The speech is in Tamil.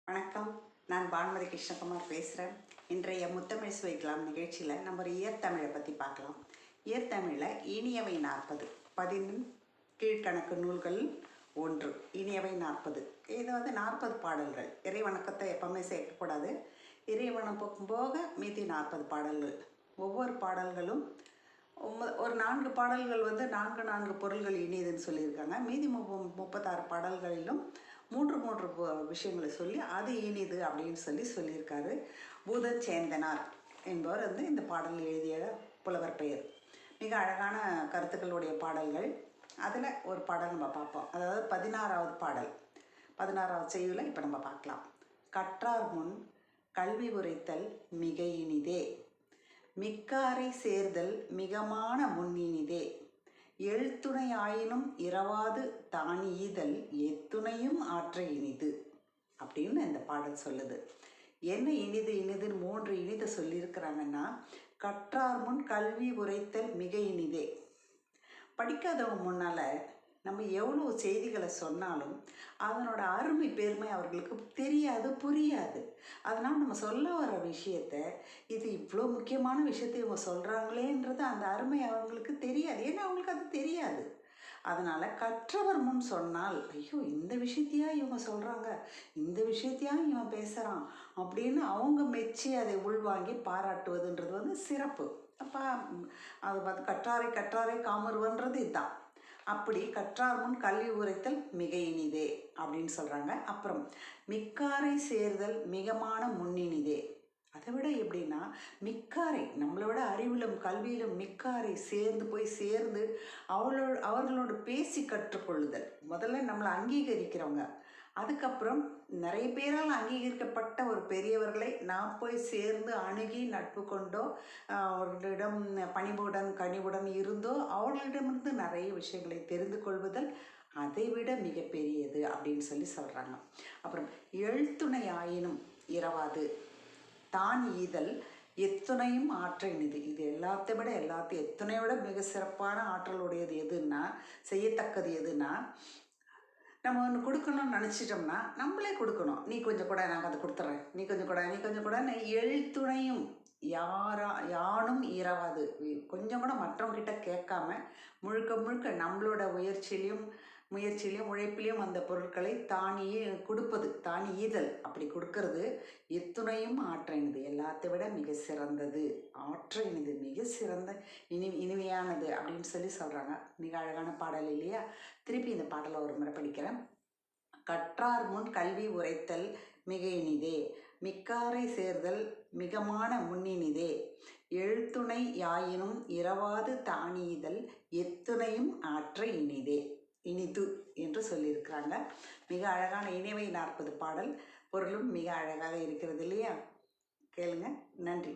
வணக்கம். நான் பானுமதி கிருஷ்ணகுமார் பேசுகிறேன். இன்றைய முத்தமிழ் சுவைக்கலாம் நிகழ்ச்சியில் நம்ம ஒரு இயற்தமிழை பற்றி பார்க்கலாம். இயற்தமிழில் இனியவை 40 பதினின் கீழ்கணக்கு நூல்கள் 1 இனியவை 40. இது 40 பாடல்கள். இறைவணக்கத்தை எப்பவுமே சேர்க்கக்கூடாது. இறைவணக்கம் போக மீதி 40 பாடல்கள். ஒவ்வொரு பாடல்களும் ஒரு 4 பாடல்கள் 4 பொருள்கள் இனியதுன்னு சொல்லியிருக்காங்க. மீதி 36 பாடல்களிலும் 3 விஷயங்களை சொல்லி அது இனிது அப்படின்னு சொல்லியிருக்காரு. பூதச்சேந்தனார் என்பவர் இந்த பாடல் எழுதிய புலவர் பெயர். மிக அழகான கருத்துக்களுடைய பாடல்கள். அதில் ஒரு பாடல் நம்ம பார்ப்போம். அதாவது 16வது பாடல், 16வது செய்யுளை இப்போ நம்ம பார்க்கலாம். கற்றார் முன் கல்வி உரைத்தல் மிக இனிதே, மிக்காரை சேர்தல் மிகமான முன்னினிதே, எழுத்துணை ஆயினும் இரவாது தானியீதல் எத்துணையும் ஆற்ற இனிது அப்படின்னு இந்த பாடல் சொல்லுது. என்ன இனிதுன்னு 3 இனிதை சொல்லியிருக்கிறாங்கன்னா, கற்றார் முன் கல்வி உரைத்தல் மிக இனிதே. படிக்காதவங்க முன்னால் நம்ம எவ்வளோ செய்திகளை சொன்னாலும் அதனோட அருமை பெருமை அவர்களுக்கு தெரியாது, புரியாது. அதனால் நம்ம சொல்ல வர விஷயத்த, இது இவ்வளோ முக்கியமான விஷயத்தை இவங்க சொல்கிறாங்களேன்றது அந்த அருமை அவங்களுக்கு தெரியாது. ஏன்னா அவங்களுக்கு அது தெரியாது. அதனால் கற்றவர் முன் சொன்னால், ஐயோ இந்த விஷயத்தையா இவங்க சொல்கிறாங்க, இந்த விஷயத்தையா இவன் பேசுகிறான் அப்படின்னு அவங்க மெச்சி அதை உள்வாங்கி பாராட்டுவதுன்றது சிறப்பு. அப்போ அது கற்றாரை காமருவன்றது இதுதான். அப்படி கற்றார் முன் கல்வி உரைத்தல் மிக இனிதே அப்படின்னு சொல்கிறாங்க. அப்புறம் மிக்காரை சேர்தல் மிகமான முன்னினிதே. அதை விட எப்படின்னா, மிக்காரை நம்மளை விட அறிவிலும் கல்வியிலும் மிக்காரை சேர்ந்து அவர்களோடு பேசி கற்றுக்கொள்ளுதல். முதல்ல நம்மளை அங்கீகரிக்கிறவங்க, அதுக்கப்புறம் நிறைய பேரால் அங்கீகரிக்கப்பட்ட ஒரு பெரியவர்களை நாம் போய் சேர்ந்து அணுகி நட்பு கொண்டோ அவர்களிடம் பணிவுடன் கனிவுடன் இருந்தோ அவர்களிடமிருந்து நிறைய விஷயங்களை தெரிந்து கொள்வதல் அதைவிட மிகப்பெரியது அப்படின்னு சொல்கிறாங்க. அப்புறம் எழுத்துணை ஆயினும் இரவாது தான் ஈதல் எத்துணையும் ஆற்ற இனிது. இது எல்லாத்தையும் எத்துணையோட மிக சிறப்பான ஆற்றலுடையது எதுன்னா, செய்யத்தக்கது எதுன்னா, நம்ம ஒன்று கொடுக்கணும்னு நினச்சிட்டோம்னா நம்மளே கொடுக்கணும். நீ கொஞ்சம் கூட, நாங்கள் அதை கொடுத்துட்றேன், நீ கொஞ்சம் கூடன்னு எழுத்துணையும் யானும் இரவாது. கொஞ்சம் கூட மற்றவங்கிட்ட கேட்காம முழுக்க நம்மளோட முயற்சியிலையும் உழைப்பிலையும் அந்த பொருட்களை தானியே கொடுப்பது, தானி ஈதல், அப்படி கொடுக்கறது எத்துணையும் ஆற்ற இனிது. எல்லாத்தை விட மிக சிறந்தது, ஆற்ற இனிது, மிக சிறந்த இனிமையானது அப்படின்னு சொல்கிறாங்க. மிக அழகான பாடல் இல்லையா? திருப்பி இந்த பாடலை ஒரு முறை படிக்கிறேன். கற்றார் முன் கல்வி உரைத்தல் மிக இனிதே, மிக்காரை சேர்தல் மிகமான முன்னினிதே, எழுத்துணை யாயினும் இரவாது தானியதல் எத்துணையும் ஆற்ற இனிது என்று சொல்லியிருக்கிறாங்க. மிக அழகான இனியவை 40 பாடல். பொருளும் மிக அழகாக இருக்கிறது இல்லையா? கேளுங்க. நன்றி.